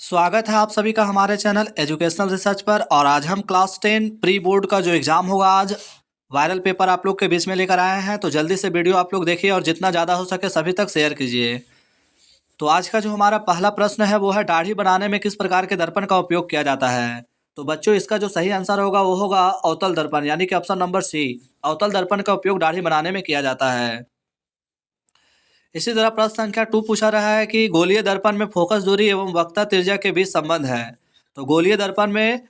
स्वागत है आप सभी का हमारे चैनल एजुकेशनल रिसर्च पर। और आज हम क्लास 10 प्री बोर्ड का जो एग्ज़ाम होगा आज वायरल पेपर आप लोग के बीच में लेकर आए हैं। तो जल्दी से वीडियो आप लोग देखिए और जितना ज़्यादा हो सके सभी तक शेयर कीजिए। तो आज का जो हमारा पहला प्रश्न है वो है दाढ़ी बनाने में किस प्रकार के दर्पण का उपयोग किया जाता है। तो बच्चों इसका जो सही आंसर होगा वो होगा अवतल दर्पण, यानी कि ऑप्शन नंबर सी, अवतल दर्पण का उपयोग दाढ़ी बनाने में किया जाता है। इसी तरह प्रश्न संख्या 2 पूछा रहा है कि गोलीय दर्पण में फोकस दूरी एवं वक्रता त्रिज्या के बीच संबंध है। तो गोलीय दर्पण में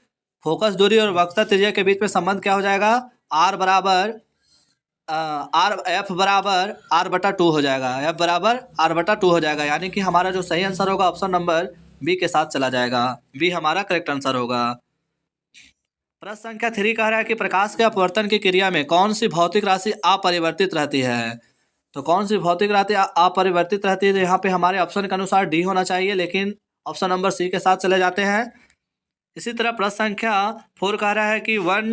फोकस दूरी और वक्रता त्रिज्या के बीच में संबंध क्या हो जाएगा? आर बराबर एफ बराबर आर बटा 2 हो जाएगा। एफ बराबर आर बटा 2 हो जाएगा, यानी कि हमारा जो सही आंसर होगा ऑप्शन नंबर बी के साथ चला जाएगा। बी हमारा करेक्ट आंसर होगा। प्रश्न संख्या 3 कह रहा है कि प्रकाश के अपवर्तन की क्रिया में कौन सी भौतिक राशि अपरिवर्तित रहती है। तो कौन सी भौतिक राशि अपरिवर्तित रहती है? तो यहाँ पे हमारे ऑप्शन के अनुसार डी होना चाहिए, लेकिन ऑप्शन नंबर सी के साथ चले जाते हैं। इसी तरह प्रश्न संख्या 4 कह रहा है कि 1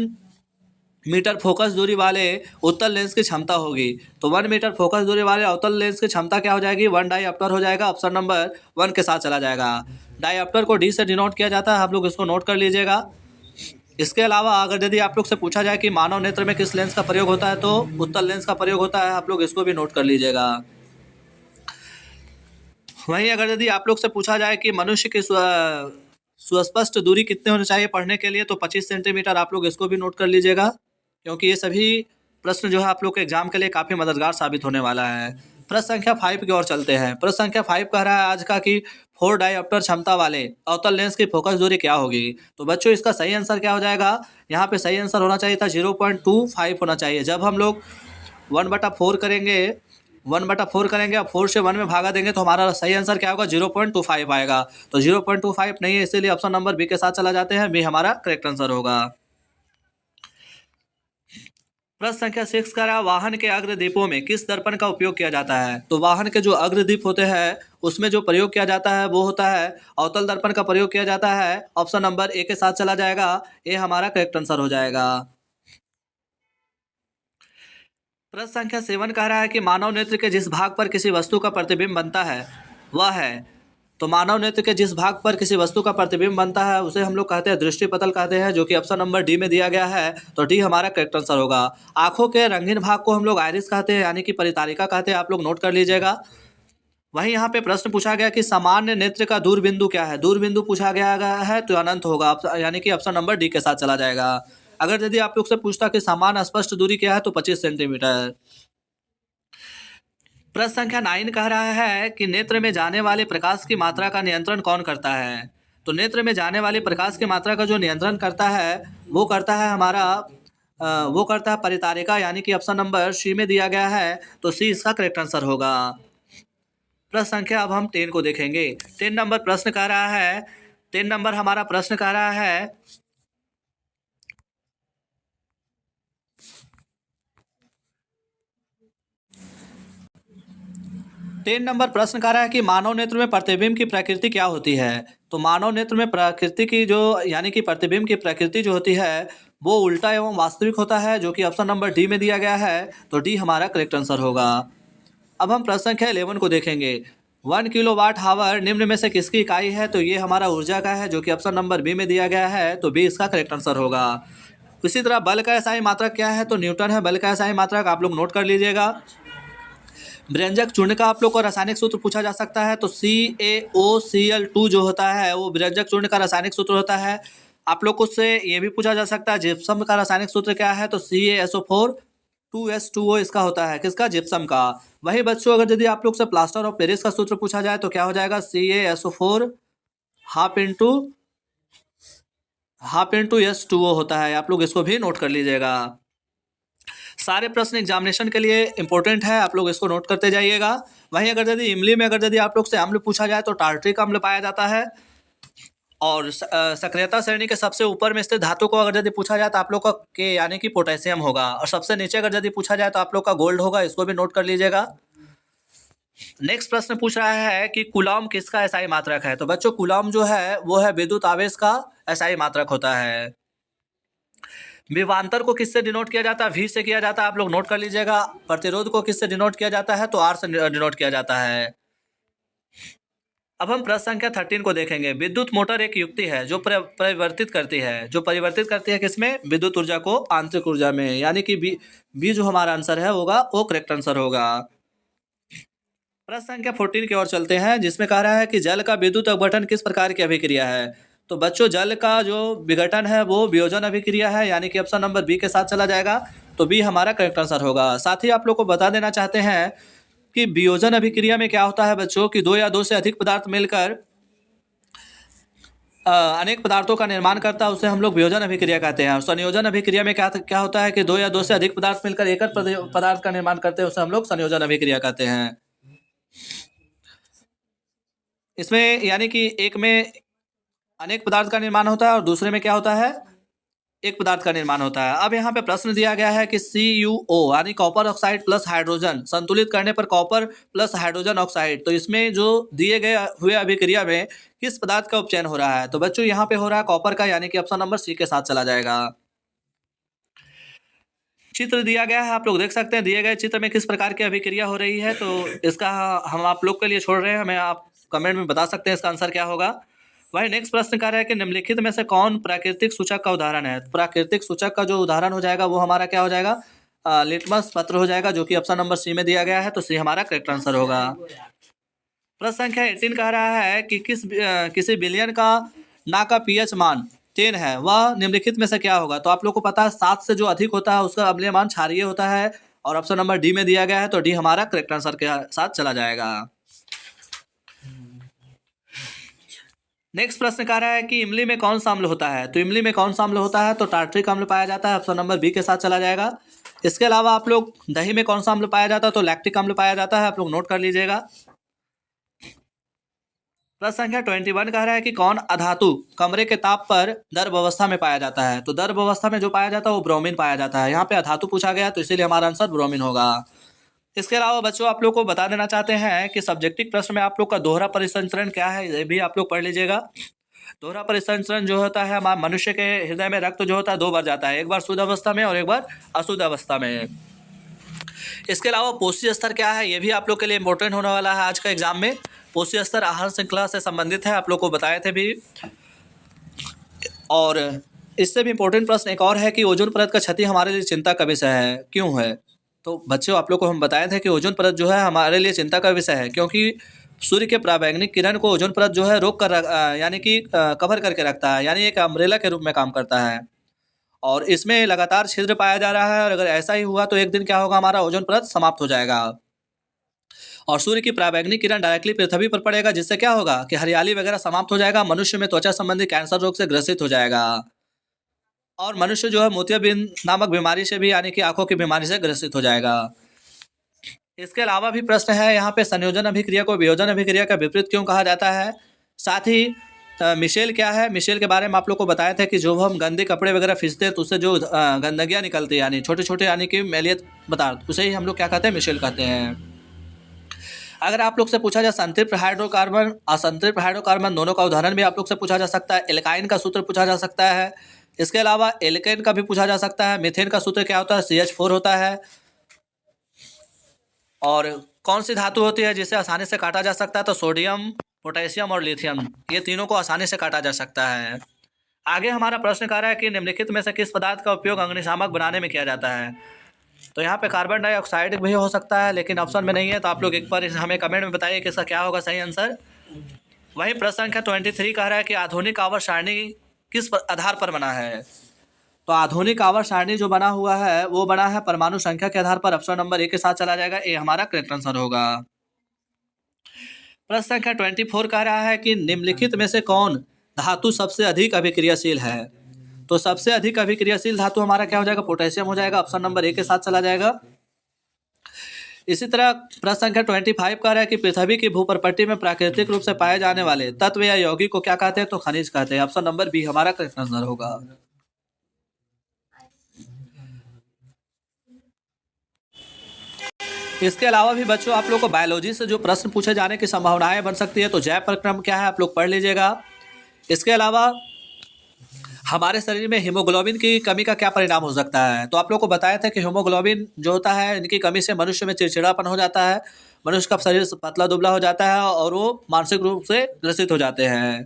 मीटर फोकस दूरी वाले उत्तल लेंस की क्षमता होगी। तो 1 मीटर फोकस दूरी वाले अवतल लेंस की क्षमता क्या हो जाएगी? 1 डाईऑप्टर हो जाएगा। ऑप्शन नंबर 1 के साथ चला जाएगा। डाईऑप्टर को डी से डिनोट किया जाता है, आप लोग इसको नोट कर लीजिएगा। इसके अलावा अगर यदि आप लोग से पूछा जाए कि मानव नेत्र में किस लेंस का प्रयोग होता है, तो उत्तल लेंस का प्रयोग होता है, आप लोग इसको भी नोट कर लीजिएगा। वहीं अगर यदि आप लोग से पूछा जाए कि मनुष्य की सुस्पष्ट दूरी कितने होनी चाहिए पढ़ने के लिए, तो 25 सेंटीमीटर, आप लोग इसको भी नोट कर लीजिएगा, क्योंकि ये सभी प्रश्न जो है आप लोग के एग्जाम के लिए काफ़ी मददगार साबित होने वाला है। प्रश्न संख्या 5 की ओर चलते हैं। प्रश्न संख्या 5 कह रहा है आज का कि 4 डाईऑप्टर क्षमता वाले अवतल लेंस की फोकस दूरी क्या होगी। तो बच्चों इसका सही आंसर क्या हो जाएगा? यहाँ पे सही आंसर होना चाहिए था 0.25 होना चाहिए। जब हम लोग 1/4 करेंगे, 1/4 करेंगे और 4 से 1 में भागा देंगे तो हमारा सही आंसर क्या होगा? 0.25 आएगा। तो 0.25 नहीं है, इसीलिए ऑप्शन नंबर बी के साथ चला जाते हैं। बी हमारा करेक्ट आंसर होगा। प्रश्न संख्या 6 कह रहा है वाहन के अग्रदीपों में किस दर्पण का उपयोग किया जाता है। तो वाहन के जो अग्रदीप होते हैं उसमें जो प्रयोग किया जाता है वो होता है अवतल दर्पण का प्रयोग किया जाता है। ऑप्शन नंबर ए के साथ चला जाएगा। ए हमारा करेक्ट आंसर हो जाएगा। प्रश्न संख्या 7 कह रहा है कि मानव नेत्र के जिस भाग पर किसी वस्तु का प्रतिबिंब बनता है वह है। तो मानव नेत्र के जिस भाग पर किसी वस्तु का प्रतिबिंब बनता है उसे हम लोग कहते हैं दृष्टिपटल कहते हैं, जो कि ऑप्शन नंबर डी में दिया गया है। तो डी हमारा करेक्ट आंसर होगा। आंखों के रंगीन भाग को हम लोग आइरिस कहते हैं, यानी कि परितारिका कहते हैं, आप लोग नोट कर लीजिएगा। वहीं यहाँ पे प्रश्न पूछा गया कि सामान्य नेत्र का दूर बिंदु क्या है। दूर बिंदु पूछा गया है तो अनंत होगा, यानी कि ऑप्शन नंबर डी के साथ चला जाएगा। अगर यदि आप लोग से पूछता कि सामान्य स्पष्ट दूरी क्या है, तो 25 सेंटीमीटर। प्रश्न संख्या 9 कह रहा है कि नेत्र में जाने वाले प्रकाश की मात्रा का नियंत्रण कौन करता है। तो नेत्र में जाने वाली प्रकाश की मात्रा का जो नियंत्रण करता है वो करता है परितारिका, यानी कि ऑप्शन नंबर सी में दिया गया है। तो सी इसका करेक्ट आंसर होगा। प्रश्न संख्या अब हम 10 को देखेंगे। 10 नंबर प्रश्न कह रहा है 10 नंबर हमारा प्रश्न कह रहा है 10 नंबर प्रश्न कह रहा है कि मानव नेत्र में प्रतिबिंब की प्रकृति क्या होती है। तो मानव नेत्र में प्रकृति की जो यानी कि प्रतिबिंब की प्रकृति जो होती है वो उल्टा एवं वास्तविक होता है, जो कि ऑप्शन नंबर डी में दिया गया है। तो डी हमारा करेक्ट आंसर होगा। अब हम प्रश्न संख्या 11 को देखेंगे। 1 किलोवाट हावर निम्न में से किसकी इकाई है। तो ये हमारा ऊर्जा का है, जो कि ऑप्शन नंबर बी में दिया गया है। तो बी इसका करेक्ट आंसर होगा। इसी तरह बल का एसआई मात्रक क्या है। तो न्यूटन है बल का एसआई मात्रक, आप लोग नोट कर लीजिएगा। व्यंजक चूर्ण का आप लोग को रासायनिक सूत्र पूछा जा सकता है। तो CaOCl2 जो होता है वो व्यंजक चूर्ण का रासायनिक सूत्र होता है। आप लोग को उससे ये भी पूछा जा सकता है जिप्सम का रासायनिक सूत्र क्या है। तो CaSO4 2S2O इसका होता है, किसका? जिप्सम का। वही बच्चों अगर यदि आप लोग से प्लास्टर ऑफ पेरिस का सूत्र पूछा जाए तो क्या हो जाएगा? CaSO4 हाफ इंटू S2O होता है, आप लोग इसको भी नोट कर लीजिएगा। सारे प्रश्न एग्जामिनेशन के लिए इंपॉर्टेंट है, आप लोग इसको नोट करते जाइएगा। वहीं अगर यदि इमली में अगर यदि आप लोग से अम्ल पूछा जाए तो टार्ट्रिक अम्ल पाया जाता है। और सक्रियता श्रेणी के सबसे ऊपर में स्थित धातु को अगर यदि पूछा जाए तो आप लोग का के यानी कि पोटेशियम होगा। और सबसे नीचे अगर यदि पूछा जाए तो आप लोग का गोल्ड होगा, इसको भी नोट कर लीजिएगा। नेक्स्ट प्रश्न पूछ रहा है कि कूलॉम किसका एसआई मात्रक है। तो बच्चों कूलॉम जो है वो है विद्युत आवेश का एसआई मात्रक होता है। विभवांतर को किससे डिनोट किया जाता है? V से किया जाता है, आप लोग नोट कर लीजिएगा। प्रतिरोध को किससे डिनोट किया जाता है? तो R से डिनोट किया जाता है। अब हम प्रश्न संख्या 13 को देखेंगे। विद्युत मोटर एक युक्ति है जो परिवर्तित करती है किसमें? विद्युत ऊर्जा को आंतरिक ऊर्जा में, यानी कि बी जो हमारा आंसर है होगा वो करेक्ट आंसर होगा। प्रश्न संख्या 14 की ओर चलते हैं, जिसमें कह रहा है कि जल का विद्युत अपघटन किस प्रकार की अभिक्रिया है। तो बच्चों, जल का जो विघटन है वो वियोजन अभिक्रिया है, यानी कि ऑप्शन नंबर बी के साथ चला जाएगा। तो बी हमारा करेक्ट आंसर होगा। साथ ही आप लोग को बता देना चाहते हैं कि वियोजन अभिक्रिया में क्या होता है बच्चों, कि दो या दो से अधिक पदार्थ मिलकर अनेक पदार्थों का निर्माण करता है, उसे हम लोग वियोजन अभिक्रिया कहते हैं। और संयोजन अभिक्रिया में क्या होता है कि दो या दो से अधिक पदार्थ मिलकर एक पदार्थ का निर्माण करते हैं, उसे हम लोग संयोजन अभिक्रिया कहते हैं। इसमें यानी कि एक में अनेक पदार्थ का निर्माण होता है और दूसरे में क्या होता है, एक पदार्थ का निर्माण होता है। अब यहाँ पे प्रश्न दिया गया है कि CuO यानी कॉपर ऑक्साइड प्लस हाइड्रोजन संतुलित करने पर कॉपर प्लस हाइड्रोजन ऑक्साइड, तो इसमें जो दिए गए हुए अभिक्रिया में किस पदार्थ का उपचयन हो रहा है। तो बच्चों यहाँ पे हो रहा है कॉपर का, यानी कि ऑप्शन नंबर सी के साथ चला जाएगा। चित्र दिया गया है, आप लोग देख सकते हैं दिए गए चित्र में किस प्रकार की अभिक्रिया हो रही है। तो इसका हम आप लोग के लिए छोड़ रहे हैं, हमें आप कमेंट में बता सकते हैं इसका आंसर क्या होगा। वही नेक्स्ट प्रश्न कह रहा है कि निम्नलिखित में से कौन प्राकृतिक सूचक का उदाहरण है। प्राकृतिक सूचक का जो उदाहरण हो जाएगा वो हमारा क्या हो जाएगा, लिटमस पत्र हो जाएगा, जो कि ऑप्शन नंबर सी में दिया गया है। तो सी हमारा करेक्ट आंसर होगा। प्रश्न संख्या 18 कह रहा है कि किसी बिलियन का ना का pH मान 10 है, वह निम्नलिखित में से क्या होगा। तो आप लोग को पता है 7 से जो अधिक होता है उसका अम्लीय मान क्षारीय होता है, और ऑप्शन नंबर डी में दिया गया है। तो डी हमारा करेक्ट आंसर के साथ चला जाएगा। नेक्स्ट प्रश्न कह रहा है कि इमली में कौन सा अम्ल होता है। तो इमली में कौन सा अम्ल होता है, तो टार्ट्रिक अम्ल पाया जाता है, ऑप्शन नंबर बी के साथ चला जाएगा। इसके अलावा आप लोग दही में कौन सा अम्ल पाया जाता है, तो लैक्टिक अम्ल पाया जाता है, आप लोग नोट कर लीजिएगा। प्रश्न संख्या 21 कह रहा है कि कौन अधातु कमरे के ताप पर द्रव अवस्था में पाया जाता है। तो द्रव अवस्था में जो पाया जाता है वो ब्रोमीन पाया जाता है। यहाँ पे अधातु पूछा गया तो इसीलिए हमारा आंसर ब्रोमीन होगा। इसके अलावा बच्चों आप लोग को बता देना चाहते हैं कि सब्जेक्टिव प्रश्न में आप लोग का दोहरा परिसंचरण क्या है, ये भी आप लोग पढ़ लीजिएगा। दोहरा परिसंचरण जो होता है, हमारे मनुष्य के हृदय में रक्त जो होता है 2 बार जाता है, एक बार शुद्ध अवस्था में और एक बार अशुद्ध अवस्था में। इसके अलावा पोषी स्तर क्या है, ये भी आप लोग के लिए इंपॉर्टेंट होने वाला है आज का एग्जाम में। पोषी स्तर आहार श्रृंखला से संबंधित है, आप लोग को बताए थे भी। और इससे भी इम्पोर्टेंट प्रश्न एक और है कि ओजोन परत का क्षति हमारे लिए चिंता का विषय है, क्यों है। तो बच्चों आप लोग को हम बताए थे कि ओजोन परत जो है हमारे लिए चिंता का विषय है, क्योंकि सूर्य के पराबैंगनी किरण को ओजोन परत जो है रोक कर यानी कि कवर करके रखता है, यानी एक अम्ब्रेला के रूप में काम करता है। और इसमें लगातार छिद्र पाया जा रहा है, और अगर ऐसा ही हुआ तो एक दिन क्या होगा, हमारा ओजोन परत समाप्त हो जाएगा और सूर्य की पराबैंगनी किरण डायरेक्टली पृथ्वी पर पड़ेगा, जिससे क्या होगा कि हरियाली वगैरह समाप्त हो जाएगा। मनुष्य में त्वचा संबंधी कैंसर रोग से ग्रसित हो जाएगा, और मनुष्य जो है मोतियाबिंद नामक बीमारी से भी, यानी कि आंखों की बीमारी से ग्रसित हो जाएगा। इसके अलावा भी प्रश्न है यहाँ पे, संयोजन अभिक्रिया को वियोजन अभिक्रिया का विपरीत क्यों कहा जाता है। साथ ही मिशेल क्या है, मिशेल के बारे में आप लोग को बताया था कि जो हम गंदे कपड़े वगैरह खींचते हैं तो उससे जो गंदगियाँ निकलती है, यानी छोटे छोटे यानी कि मैलियत पदार्थ, उसे ही हम लोग क्या कहते हैं, मिशेल कहते हैं। अगर आप लोग से पूछा जाए संतृप्त हाइड्रोकार्बन असंतृप्त हाइड्रोकार्बन दोनों का उदाहरण भी आप लोग से पूछा जा सकता है। एल्काइन का सूत्र पूछा जा सकता है, इसके अलावा एल्केन का भी पूछा जा सकता है। मीथेन का सूत्र क्या होता है, CH4 होता है। और कौन सी धातु होती है जिसे आसानी से काटा जा सकता है, तो सोडियम, पोटेशियम और लिथियम, ये तीनों को आसानी से काटा जा सकता है। आगे हमारा प्रश्न कह रहा है कि निम्नलिखित में से किस पदार्थ का उपयोग अग्निशामक बनाने में किया जाता है। तो यहाँ पे कार्बन डाइऑक्साइड भी हो सकता है, लेकिन ऑप्शन में नहीं है, तो आप लोग एक बार हमें कमेंट में बताइए कि इसका क्या होगा सही आंसर। वही प्रश्न संख्या 23 कह रहा है कि आधुनिक आवर्त सारणी किस आधार पर बना है। तो आधुनिक आवर्त सारणी जो बना हुआ है वो बना है परमाणु संख्या के आधार पर, ऑप्शन नंबर ए के साथ चला जाएगा, ए हमारा करेक्ट आंसर होगा। प्रश्न संख्या 24 कह रहा है कि निम्नलिखित में से कौन धातु सबसे अधिक अभिक्रियाशील है। तो सबसे अधिक अभिक्रियाशील धातु हमारा क्या हो जाएगा, पोटेशियम हो जाएगा, ऑप्शन नंबर ए के साथ चला जाएगा। इसी तरह प्रश्न संख्या 25 कह रहा है कि पृथ्वी की भूपरपट्टी में प्राकृतिक रूप से पाए जाने वाले तत्व या यौगिक को क्या कहते हैं, तो खनिज कहते हैं, ऑप्शन नंबर बी हमारा करेक्ट आंसर होगा। इसके अलावा भी बच्चों आप लोग को बायोलॉजी से जो प्रश्न पूछे जाने की संभावनाएं बन सकती है, तो जैव प्रक्रम क्या है आप लोग पढ़ लीजिएगा। इसके अलावा हमारे शरीर में हीमोग्लोबिन की कमी का क्या परिणाम हो सकता है। तो आप लोग को बताया था कि हीमोग्लोबिन जो होता है इनकी कमी से मनुष्य में चिड़चिड़ापन हो जाता है, मनुष्य का शरीर पतला दुबला हो जाता है और वो मानसिक रूप से ग्रसित हो जाते हैं।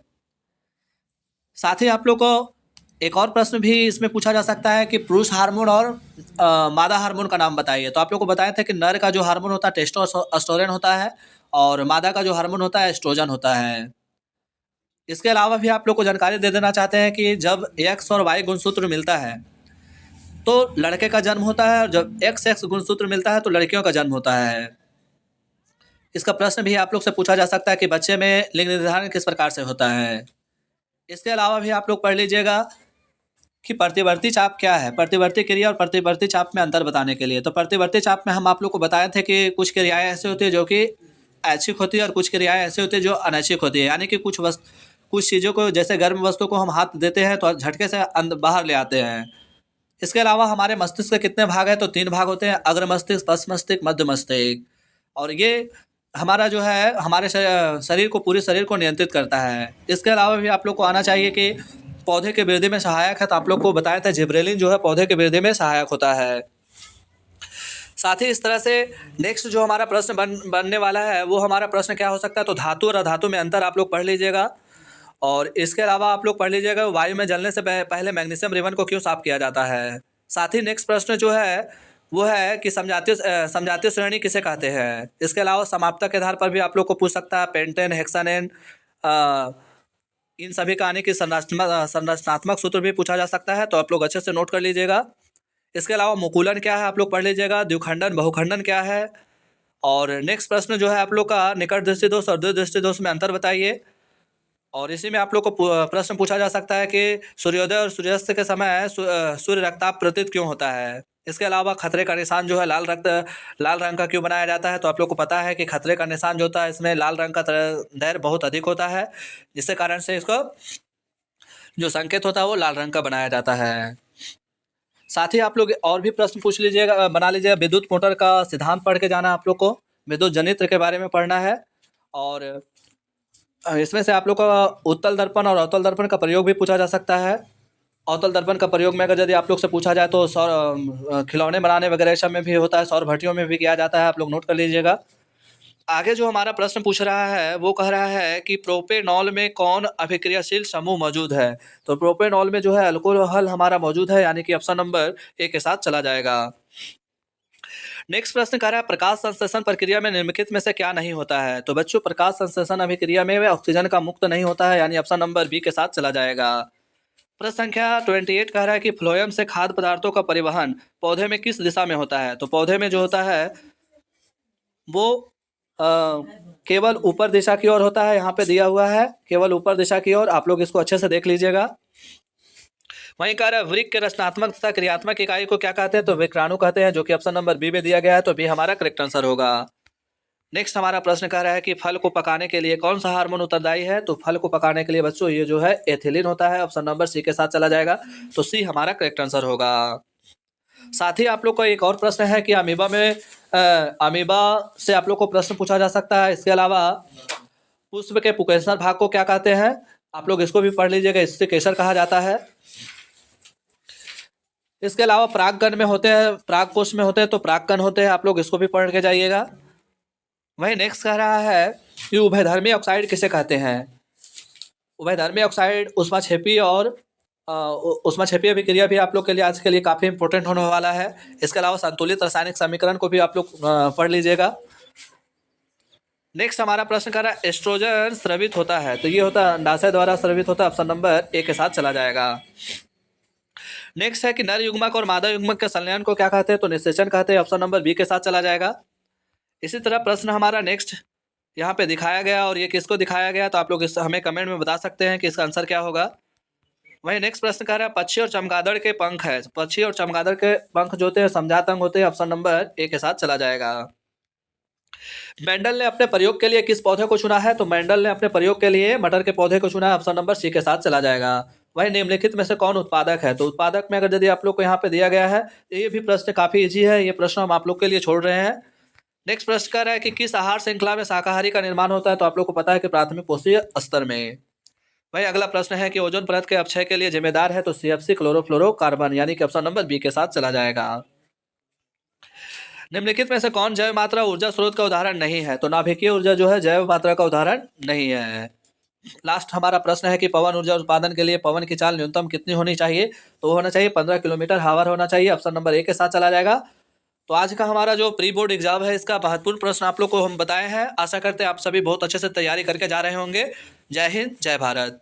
साथ ही आप लोग को एक और प्रश्न भी इसमें पूछा जा सकता है कि पुरुष हार्मोन और मादा हार्मोन का नाम बताइए। तो आप लोग को बताया था कि नर का जो हार्मोन होता है टेस्टोस्टेरोन होता है और मादा का जो हार्मोन होता है एस्ट्रोजन होता है। इसके अलावा भी आप लोग को जानकारी दे देना चाहते हैं कि जब एक्स और वाई गुणसूत्र मिलता है तो लड़के का जन्म होता है और जब एक्स एक्स गुणसूत्र मिलता है तो लड़कियों का जन्म होता है। इसका प्रश्न भी आप लोग से पूछा जा सकता है कि बच्चे में लिंग निर्धारण किस प्रकार से होता है। इसके अलावा भी आप लोग पढ़ लीजिएगा कि प्रतिवर्ती चाप क्या है, प्रतिवर्ती क्रिया और प्रतिवर्ती चाप में अंतर बताने के लिए। तो प्रतिवर्ती चाप में हम आप लोग को बताए थे कि कुछ क्रियाएं ऐसी होती है जो कि ऐच्छिक होती है और कुछ क्रियाएं ऐसी होती है जो अनैच्छिक होती है। यानी कि कुछ चीज़ों को, जैसे गर्म वस्तु को हम हाथ देते हैं तो झटके से बाहर ले आते हैं। इसके अलावा हमारे मस्तिष्क के कितने भाग हैं, तो 3 भाग होते हैं, अग्र मस्तिष्क, पश्च मस्तिष्क, मध्य मस्तिष्क। और ये हमारा जो है हमारे शरीर को, पूरे शरीर को नियंत्रित करता है। इसके अलावा भी आप लोग को आना चाहिए कि पौधे के वृद्धि में सहायक है। तो आप लोग को बताया था जिब्रेलिन जो है पौधे के वृद्धि में सहायक होता है। साथ ही इस तरह से नेक्स्ट जो हमारा प्रश्न बनने वाला है वो हमारा प्रश्न क्या हो सकता है, तो धातु और अधातु में अंतर आप लोग पढ़ लीजिएगा। और इसके अलावा आप लोग पढ़ लीजिएगा वायु में जलने से पहले मैग्नीशियम रिबन को क्यों साफ किया जाता है। साथ ही नेक्स्ट प्रश्न जो है वो है कि समजातीय श्रेणी किसे कहते हैं। इसके अलावा समाप्ता के आधार पर भी आप लोग को पूछ सकता है पेंटेन, हेक्सानेन, इन सभी कहानी की संरचनात्मक सूत्र भी पूछा जा सकता है। तो आप लोग अच्छे से नोट कर लीजिएगा। इसके अलावा मुकुलन क्या है आप लोग पढ़ लीजिएगा। द्विखंडन, बहुखंडन क्या है। और नेक्स्ट प्रश्न जो है आप लोग का निकट दृष्टि दोष और दूर दृष्टि दोष में अंतर बताइए। और इसी में आप लोग को प्रश्न पूछा जा सकता है कि सूर्योदय और सूर्यास्त के समय सूर्य रक्ताप प्रतीत क्यों होता है। इसके अलावा खतरे का निशान जो है लाल रंग का क्यों बनाया जाता है। तो आप लोग को पता है कि खतरे का निशान जो होता है इसमें लाल रंग का दैर्घ्य बहुत अधिक होता है, जिसके कारण से इसको जो संकेत होता है वो लाल रंग का बनाया जाता है। साथ ही आप लोग और भी प्रश्न पूछ लीजिएगा, बना लीजिएगा। विद्युत मोटर का सिद्धांत पढ़ के जाना आप लोग को, विद्युत जनित्र के बारे में पढ़ना है। और इसमें से आप लोग का उत्तल दर्पण और अवतल दर्पण का प्रयोग भी पूछा जा सकता है। अवतल दर्पण का प्रयोग में अगर यदि आप लोग से पूछा जाए तो सौर खिलौने बनाने वगैरह सब में भी होता है, सौर भट्टियों में भी किया जाता है। आप लोग नोट कर लीजिएगा। आगे जो हमारा प्रश्न पूछ रहा है वो कह रहा है कि प्रोपेनॉल में कौन अभिक्रियाशील समूह मौजूद है। तो प्रोपेनॉल में जो है अल्कोहल हमारा मौजूद है, यानी कि ऑप्शन नंबर ए के साथ चला जाएगा। नेक्स्ट प्रश्न कह रहा है प्रकाश संश्लेषण प्रक्रिया में निम्नलिखित में से क्या नहीं होता है। तो बच्चों प्रकाश संश्लेषण अभिक्रिया में ऑक्सीजन का मुक्त नहीं होता है, यानी ऑप्शन नंबर बी के साथ चला जाएगा। प्रश्न संख्या 28 कह रहा है कि फ्लोएम से खाद्य पदार्थों का परिवहन पौधे में किस दिशा में होता है। तो पौधे में जो होता है वो केवल ऊपर दिशा की ओर होता है। यहाँ पे दिया हुआ है केवल ऊपर दिशा की ओर, आप लोग इसको अच्छे से देख लीजिएगा। वहीं कह रहा है वृक्क के रचनात्मक तथा क्रियात्मक इकाई को क्या कहते हैं। तो विक्राणु कहते हैं, जो कि ऑप्शन नंबर बी में दिया गया है। तो बी हमारा करेक्ट आंसर होगा। नेक्स्ट हमारा प्रश्न कह रहा है कि फल को पकाने के लिए कौन सा हार्मोन उत्तरदायी है। तो फल को पकाने के लिए बच्चों ये जो है एथिलीन होता है, ऑप्शन नंबर सी के साथ चला जाएगा। तो सी हमारा करेक्ट आंसर होगा। साथ ही आप लोग को एक और प्रश्न है कि अमीबा से आप लोग को प्रश्न पूछा जा सकता है। इसके अलावा पुष्प के पुकेसर भाग को क्या कहते हैं, आप लोग इसको भी पढ़ लीजिएगा, इससे केसर कहा जाता है। इसके अलावा परागकण में होते हैं, परागकोश में होते हैं तो परागकण होते हैं, आप लोग इसको भी पढ़ के जाइएगा। वही नेक्स्ट कह रहा है कि उभयधर्मी ऑक्साइड किसे कहते हैं। उभयधर्मी ऑक्साइड ऊष्माक्षेपी और ऊष्माक्षेपी अभिक्रिया भी आप लोग के लिए आज के लिए काफ़ी इंपॉर्टेंट होने वाला है। इसके अलावा संतुलित रासायनिक समीकरण को भी आप लोग पढ़ लीजिएगा। नेक्स्ट हमारा प्रश्न कर रहा है एस्ट्रोजन स्रवित होता है। तो ये होता है अंडाशय द्वारा स्रवित होता है, ऑप्शन नंबर ए के साथ चला जाएगा। नेक्स्ट है कि नर युग्मक और मादा युग्मक के संलयन को क्या कहते हैं। तो निषेचन कहते हैं, ऑप्शन नंबर बी के साथ चला जाएगा। इसी तरह प्रश्न हमारा नेक्स्ट यहाँ पे दिखाया गया और ये किसको दिखाया गया, तो आप लोग हमें कमेंट में बता सकते हैं कि इसका आंसर क्या होगा। वही नेक्स्ट प्रश्न कह रहा है पक्षी और चमगादड़ के पंख है। पक्षी और चमगादड़ के पंख जो होते हैं समजात अंग होते हैं, ऑप्शन नंबर ए के साथ चला जाएगा। मेंडल ने अपने प्रयोग के लिए किस पौधे को चुना है। तो मेंडल ने अपने प्रयोग के लिए मटर के पौधे को चुना है, ऑप्शन नंबर सी के साथ चला जाएगा। वही निम्नलिखित में से कौन उत्पादक है। तो उत्पादक में अगर यदि आप लोग को यहाँ पे दिया गया है तो ये भी प्रश्न काफी इजी है, ये प्रश्न हम आप लोग के लिए छोड़ रहे हैं। नेक्स्ट प्रश्न कर रहा है कि किस आहार श्रृंखला में शाकाहारी का निर्माण होता है। तो आप लोग को पता है कि प्राथमिक पोषकीय स्तर में। वही अगला प्रश्न है कि ओजोन परत के अपक्षय के लिए जिम्मेदार है। तो CFC क्लोरोफ्लोरोकार्बन, यानी कि ऑप्शन नंबर बी के साथ चला जाएगा। निम्नलिखित में से कौन जैव मात्रा ऊर्जा स्रोत का उदाहरण नहीं है? तो नाभिकीय ऊर्जा जो है जैव मात्रा का उदाहरण नहीं है। लास्ट हमारा प्रश्न है कि पवन ऊर्जा उत्पादन के लिए पवन की चाल न्यूनतम कितनी होनी चाहिए? तो वो होना चाहिए 15 किलोमीटर हावर होना चाहिए। ऑप्शन नंबर ए के साथ चला जाएगा। तो आज का हमारा जो प्री बोर्ड एग्जाम है इसका महत्वपूर्ण प्रश्न आप लोग को हम बताए हैं। आशा करते हैं आप सभी बहुत अच्छे से तैयारी करके जा रहे होंगे। जय हिंद, जय भारत।